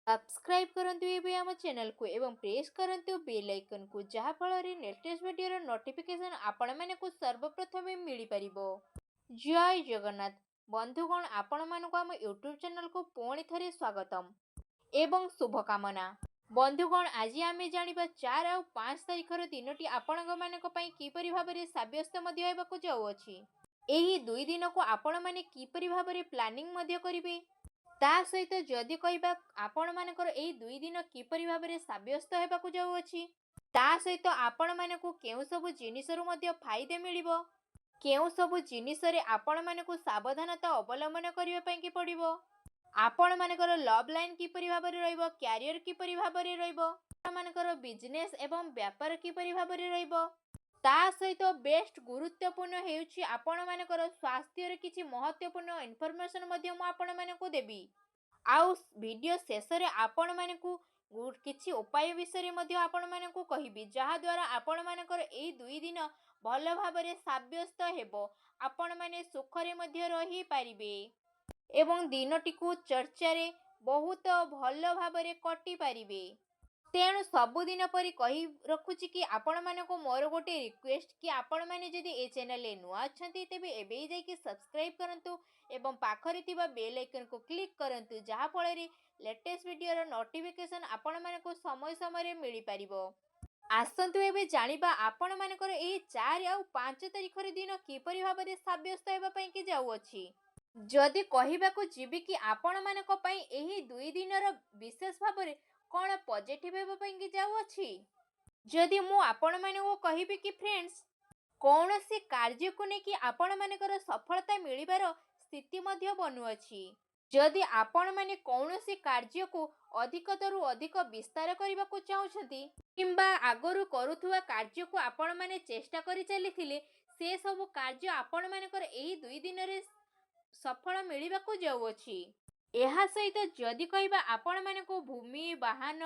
Subscribe करंतु एबे आम चैनल को एवं प्रेस करंतु बेल आइकन को जहा फल लेटेस्ट वीडियो नोटिफिकेशन आपण माने को सर्वप्रथम मिली परिबो। जय जगन्नाथ बंधुगण आपण मानक आम यूट्यूब चैनल को पुणी थरे स्वागतम एवं शुभकामना। बंधुगण आज आम जानिबा 4 और 5 तारिखर दिनटी आपण मानक पई किपरि भाबरे साब्यस्त मध्ये हेबाकु जाउअछि। एही दुई दिन को आपण माने किपरि भाबरे प्लानिंग मध्ये करिवे ता सहित जदि कहबा आपण मानकर एही दुई दिन किपरि भाबरे साब्यस्त हेबाकु जाउअछि ता सहित आपण मानकु केउ सब जिनिसरु मध्ये फायदे मिलिबो, केउ सब जिनिसरे आपण मानकु सावधानता अवलंबन करिवा पई कि पड़िबो, आपण मानकर लव लाइन किपरि भाबरे रहइबो, कैरियर किपरि भाबरे रहइबो, आपण मानकर बिजनेस एवं व्यापार किपरि भाबरे रहइबो, ता सहित बेस्ट गुरुत्वपूर्ण हेउछि आपण मानकर स्वास्थ्य रे किछि महत्वपूर्ण इन्फॉर्मेशन मध्ये मु आपण मानकु देबी। आउ वीडियो शेष रे आपण मानकु किछि उपाय विषय मध्ये आपण मानकु कहिबी जहा द्वारा आपण मानकर एई दुई दिन भल भाबरे साब्यस्त हेबो, आपण माने सुखरे मध्ये रही पारिबे एवं दिनटी को चर्चा रे बहुत भल भाबरे कटि पारिबे। तेणु सबुदिन परी कही रखुची कि आपण मानक मोर गोटे रिक्वेस्ट कि आपण माने जदि ए चैनल नुआ अछंती तेबे एबे जाइकि सब्सक्राइब करंतु एवं पाखरे थिबा बेल आइकन को क्लिक करंतु जहा फल रे लेटेस्ट वीडियो रो नोटिफिकेशन आपण मानक समय समय रे मिली परिबो। आसंतु एबे जानिबा आपण मानकर एही 4 और 5 तारिखर दिन किपरि भाबरे साब्यस्त हेबा पई कि जाउ अछि। जदि कहिबाकू जीवी कि आपण मानक पई एही दुई दिनर विशेष भाबरे कौन पॉजिटिव हेबा पई कि जाउ अछि। जदि मु आपण मानकू कहिबी कि फ्रेंड्स कौनसी कार्य को ने कि आपण मानकर सफलता मिलिबार स्थिति मध्य बनु अछि। जदि आपण माने कौनसी कार्य को अधिकतरु अधिक विस्तार करबा को चाहुछंती किंबा आगरु करूथुवा कार्य को आपण माने चेष्टा करि चलिथिले से सब कार्य आपण मानकर एही दुई दिन रे सफल मिलिबा को जाउ अछि। एहा सहित जदि कहबा आपण मानकू भूमि वाहन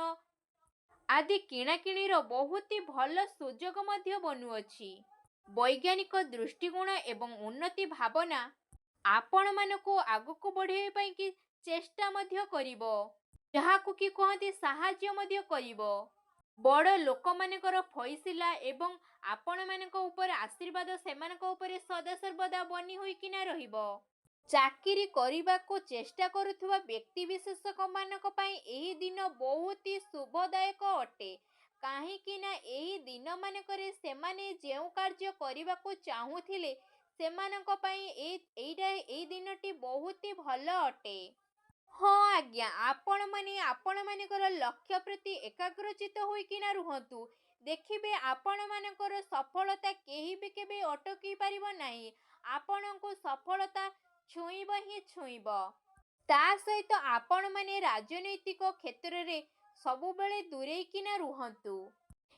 आदि किणाकिणीर बहुत ही भल सुजोग मध्य बनु अछि। वैज्ञानिक दृष्टिकोण एवं उन्नति भावना आपण मानकू आगकू बढ़ाइबा पई कि चेष्टा मध्य करिवो, जहाकू कि कहती साहाय्य मध्य करिवो। बड़ लोक मानकर फैसला एवं आपण मानक ऊपर आशीर्वाद सेमानक ऊपर सदा सर्वदा बनी होई किना रहिबो। चाकरी करिबा को चेष्टा करुथुवा व्यक्ति विशेषक मानक पई एही दिन बहुत ही शुभदायक अटे, काहे कि ना एही दिन मानकरे सेमाने जेउ कार्य करिबा को चाहुथिले सेमानक पई एई दिनटी बहुत ही भल अटे। हाँ आज्ञा आपण मानकर लक्ष्य प्रति एकाग्रचित होई किना रुहंतु, देखिबे आपण मानकर सफलता केही भी केबे अटकी पारिबो नाही। आपणको सफलता छुईब ही छुईब। ता सहित आपण माने राजनैतिक क्षेत्र रे सबु बेले दूरे किना रुहंतु।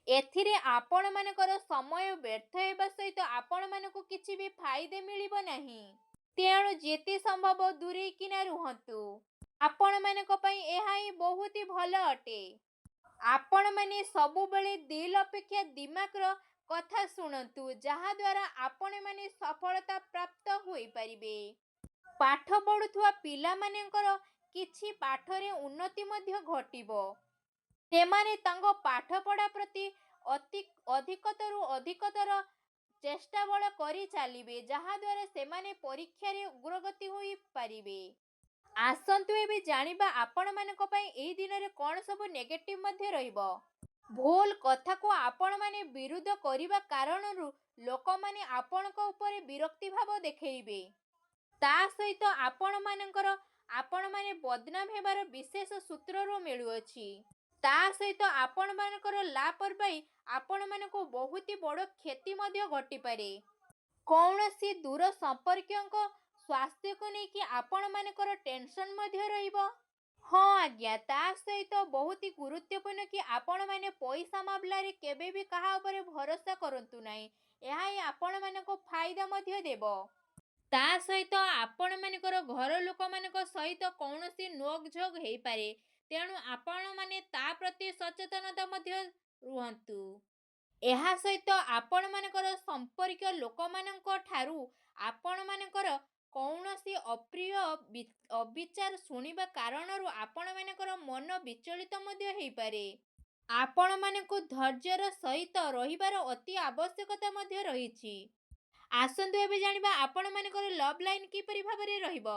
एथिरे आपण मानकर समय व्यर्थ हेबा सहित आपण मानकु किछि भी फायदे मिलिबो नाही। तेणु जेते संभव दूरे किना रुहंतु। आपण मानक पई एहा ही बहुत ही भल अटे। आपण माने सबु बेले दिल अपेक्षा दिमाग रो कथा सुनंतु, जहा द्वारा आपण माने सफलता प्राप्त होई परिबे। पाठ पढुथुवा पिला मानेकर किछि पाठरे उन्नति मध्य घटिबो। सेमाने तांगो पाठ पढ़ा प्रति अधिकतरु अधिकतर चेष्टा बल करी चलिबे, जहा द्वारा सेमाने परीक्षा रे उग्रगति होई परिबे। आसंतु एबे जानिबा आपण मानक पई एही दिन रे कोन सब नेगेटिव मध्य रहिबो। भूल कथा को आपण माने विरोध करिबा कारणरु लोक माने आपणक ऊपर विरक्ति भाव देखैबे। ता सहित आपण माने बदनाम हेबार विशेष सूत्ररु मिलुअछि। ता सहित आपण मानकर लापरवाही आपण मानकु बहुत ही बड़ क्षति मध्य घटी पारे। कौनसी दूर संपर्कक स्वास्थ्य को नहीं कि आपण मानकर टेंशन मध्य रहिबो। हाँ आज्ञा ता सहित बहुत ही गुरुत्वपूर्ण कि आपण माने पैसा मामला रे केबे भी कहा ऊपर भरोसा करंतु नाही। एहा ही आपण मानको फायदा मध्य देबो। ता सहित आपण मानकर घर लोक मानक सहित कौनसी नोक झोक हेई पारे, तेणु आपण माने ता प्रति सचेतनता मध्य रुहंतु। एहा सहित आपण मानकर संपर्क लोक मानक ठारू आपण मानकर କୌଣସି ଅପ୍ରିୟ ଅବିଚାର ଶୁଣିବା କାରଣରୁ ଆପଣମାନଙ୍କର ମନ ବିଚଳିତ ମଧ୍ୟ ହେଇପାରେ। ଆପଣମାନଙ୍କୁ ଧୈର୍ଯ୍ୟର ସହିତ ରହିବାର ଅତି ଆବଶ୍ୟକତା ମଧ୍ୟ ରହିଛି। ଆସନ୍ତୁ ଏବେ ଜାଣିବା ଆପଣମାନଙ୍କର ଲଭ୍ ଲାଇନ୍ କିପରି ଭାବରେ ରହିବ।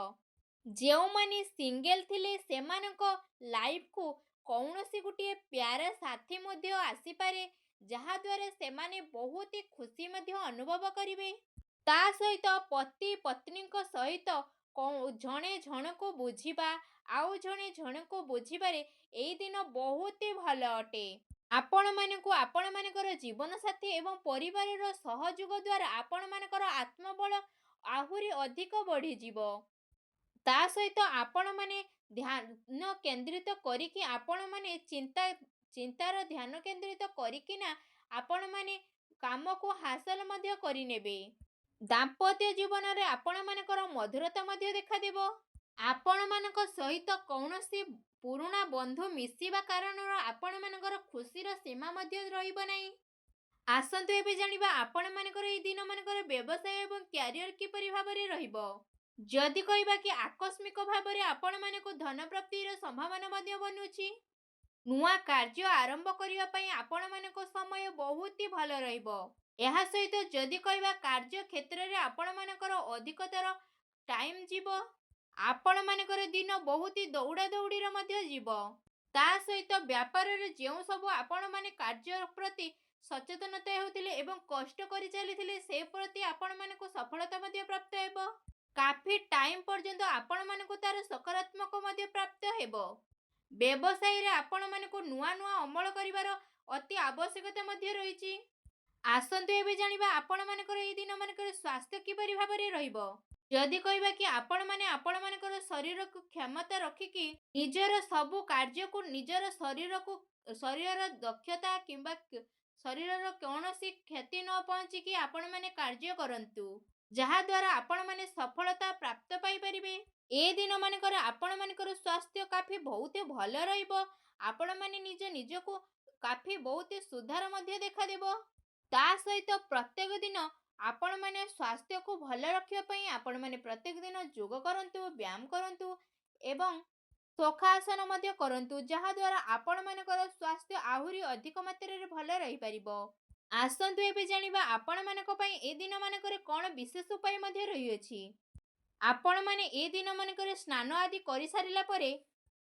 ଯେଉଁମାନେ ସିଙ୍ଗେଲ୍ ଥିଲେ ସେମାନଙ୍କ ଲାଇଫକୁ କୌଣସି ଗୋଟିଏ ପ୍ୟାରା ସାଥୀ ମଧ୍ୟ ଆସିପାରେ, ଯାହାଦ୍ୱାରା ସେମାନେ ବହୁତ ଖୁସି ମଧ୍ୟ ଅନୁଭବ କରିବେ। ତା ସହିତ ପତି ପତ୍ନୀଙ୍କ ସହିତ ଜଣେ ଜଣକୁ ବୁଝିବା, ଆଉ ଜଣେ ଜଣକୁ ବୁଝିବାରେ ଏଇ ଦିନ ବହୁତ ଭଲ ଅଟେ। ଆପଣମାନଙ୍କୁ ଆପଣମାନଙ୍କର ଜୀବନସାଥୀ ଏବଂ ପରିବାରର ସହଯୋଗ ଦ୍ୱାରା ଆପଣମାନଙ୍କର ଆତ୍ମବଳ ଆହୁରି ଅଧିକ ବଢ଼ିଯିବ। ତା ସହିତ ଆପଣମାନେ ଧ୍ୟାନ କେନ୍ଦ୍ରିତ କରିକି ଆପଣମାନେ ଚିନ୍ତାର ଧ୍ୟାନ କେନ୍ଦ୍ରିତ କରିକିନା ଆପଣମାନେ କାମକୁ ହାସଲ ମଧ୍ୟ କରିନେବେ। ଦାମ୍ପତ୍ୟ ଜୀବନରେ ଆପଣମାନଙ୍କର ମଧୁରତା ମଧ୍ୟ ଦେଖାଦେବ। ଆପଣମାନଙ୍କ ସହିତ କୌଣସି ପୁରୁଣା ବନ୍ଧୁ ମିଶିବା କାରଣରୁ ଆପଣମାନଙ୍କର ଖୁସିର ସୀମା ମଧ୍ୟ ରହିବ ନାହିଁ। ଆସନ୍ତୁ ଏବେ ଜାଣିବା ଆପଣମାନଙ୍କର ଏହି ଦିନମାନଙ୍କର ବ୍ୟବସାୟ ଏବଂ କ୍ୟାରିୟର କିପରି ଭାବରେ ରହିବ। ଯଦି କହିବା କି ଆକସ୍ମିକ ଭାବରେ ଆପଣମାନଙ୍କୁ ଧନ ପ୍ରାପ୍ତିର ସମ୍ଭାବନା ମଧ୍ୟ ବନୁଛି। ନୂଆ କାର୍ଯ୍ୟ ଆରମ୍ଭ କରିବା ପାଇଁ ଆପଣମାନଙ୍କ ସମୟ ବହୁତ ଭଲ ରହିବ। ଏହା ସହିତ ଯଦି କହିବା କାର୍ଯ୍ୟ କ୍ଷେତ୍ରରେ ଆପଣମାନଙ୍କର ଅଧିକତର ଟାଇମ୍ ଯିବ। ଆପଣମାନଙ୍କର ଦିନ ବହୁତ ଦୌଡ଼ା ଦୌଡ଼ିର ମଧ୍ୟ ଯିବ। ତା ସହିତ ବ୍ୟାପାରରେ ଯେଉଁ ସବୁ ଆପଣମାନେ କାର୍ଯ୍ୟ ପ୍ରତି ସଚେତନତା ହେଉଥିଲେ ଏବଂ କଷ୍ଟ କରି ଚାଲିଥିଲେ, ସେ ପ୍ରତି ଆପଣମାନଙ୍କୁ ସଫଳତା ମଧ୍ୟ ପ୍ରାପ୍ତ ହେବ। କାଫି ଟାଇମ୍ ପର୍ଯ୍ୟନ୍ତ ଆପଣମାନଙ୍କୁ ତାର ସକାରାତ୍ମକ ମଧ୍ୟ ପ୍ରାପ୍ତ ହେବ। ବ୍ୟବସାୟରେ ଆପଣମାନଙ୍କୁ ନୂଆ ନୂଆ ଅମଳ କରିବାର ଅତି ଆବଶ୍ୟକତା ମଧ୍ୟ ରହିଛି। ଆସନ୍ତୁ ଏବେ ଜାଣିବା ଆପଣମାନଙ୍କର ଏହି ଦିନମାନଙ୍କର ସ୍ୱାସ୍ଥ୍ୟ କିପରି ଭାବରେ ରହିବ। ଯଦି କହିବା କି ଆପଣମାନେ ଆପଣମାନଙ୍କର ଶରୀରକୁ କ୍ଷମତା ରଖିକି ନିଜର ସବୁ କାର୍ଯ୍ୟକୁ ଶରୀରର ଦକ୍ଷତା କିମ୍ବା ଶରୀରର କୌଣସି କ୍ଷତି ନ ପହଞ୍ଚିକି ଆପଣମାନେ କାର୍ଯ୍ୟ କରନ୍ତୁ, ଯାହାଦ୍ୱାରା ଆପଣମାନେ ସଫଳତା ପ୍ରାପ୍ତ ପାଇପାରିବେ। ଏ ଦିନମାନଙ୍କରେ ଆପଣମାନଙ୍କର ସ୍ୱାସ୍ଥ୍ୟ କାଫି ବହୁତ ଭଲ ରହିବ। ଆପଣମାନେ ନିଜକୁ କାଫି ବହୁତ ସୁଧାର ମଧ୍ୟ ଦେଖାଦେବ। ତା ସହିତ ପ୍ରତ୍ୟେକ ଦିନ ଆପଣମାନେ ସ୍ୱାସ୍ଥ୍ୟକୁ ଭଲ ରଖିବା ପାଇଁ ଆପଣମାନେ ପ୍ରତ୍ୟେକ ଦିନ ଯୋଗ କରନ୍ତୁ, ବ୍ୟାୟାମ କରନ୍ତୁ ଏବଂ ଶୋଖାସନ ମଧ୍ୟ କରନ୍ତୁ, ଯାହାଦ୍ୱାରା ଆପଣମାନଙ୍କର ସ୍ୱାସ୍ଥ୍ୟ ଆହୁରି ଅଧିକ ମାତ୍ରାରେ ଭଲ ରହିପାରିବ। ଆସନ୍ତୁ ଏବେ ଜାଣିବା ଆପଣମାନଙ୍କ ପାଇଁ ଏ ଦିନମାନଙ୍କରେ କ'ଣ ବିଶେଷ ଉପାୟ ମଧ୍ୟ ରହିଅଛି। ଆପଣମାନେ ଏ ଦିନମାନଙ୍କରେ ସ୍ନାନ ଆଦି କରିସାରିଲା ପରେ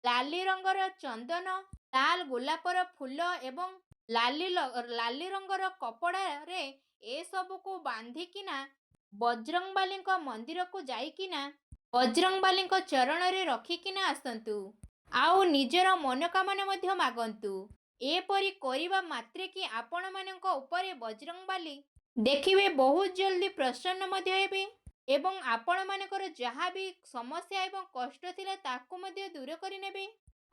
ଲାଲି ରଙ୍ଗର ଚନ୍ଦନ, ଲାଲ ଗୋଲାପର ଫୁଲ ଏବଂ ଲାଲି ରଙ୍ଗର କପଡ଼ାରେ ଏସବୁକୁ ବାନ୍ଧିକିନା ବଜରଙ୍ଗବାଲୀଙ୍କ ମନ୍ଦିରକୁ ଯାଇକିନା ବଜରଙ୍ଗବାଲୀଙ୍କ ଚରଣରେ ରଖିକିନା ଆସନ୍ତୁ। ଆଉ ନିଜର ମନୋକାମନା ମଧ୍ୟ ମାଗନ୍ତୁ। ଏପରି କରିବା ମାତ୍ରେ କି ଆପଣମାନଙ୍କ ଉପରେ ବଜରଙ୍ଗବାଲୀ ଦେଖିବେ ବହୁତ ଜଲ୍ଦି ପ୍ରସନ୍ନ ମଧ୍ୟ ହେବେ ଏବଂ ଆପଣମାନଙ୍କର ଯାହା ବି ସମସ୍ୟା ଏବଂ କଷ୍ଟ ଥିଲା ତାକୁ ମଧ୍ୟ ଦୂର କରିନେବେ।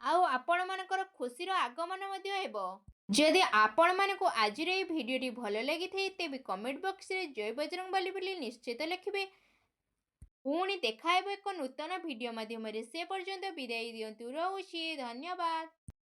ଆଉ ଆପଣମାନଙ୍କର ଖୁସିର ଆଗମନ ମଧ୍ୟ ହେବ। ଯଦି ଆପଣମାନଙ୍କୁ ଆଜିର ଏହି ଭିଡ଼ିଓଟି ଭଲ ଲାଗିଥାଏ ତେବେ କମେଣ୍ଟ ବକ୍ସରେ ଜୟ ବଜରଙ୍ଗବାଲି ବୋଲି ନିଶ୍ଚିତ ଲେଖିବେ। ପୁଣି ଦେଖା ହେବ ଏକ ନୂତନ ଭିଡ଼ିଓ ମାଧ୍ୟମରେ। ସେ ପର୍ଯ୍ୟନ୍ତ ବିଦାୟ ଦିଅନ୍ତୁ। ରହୁଛି। ଧନ୍ୟବାଦ।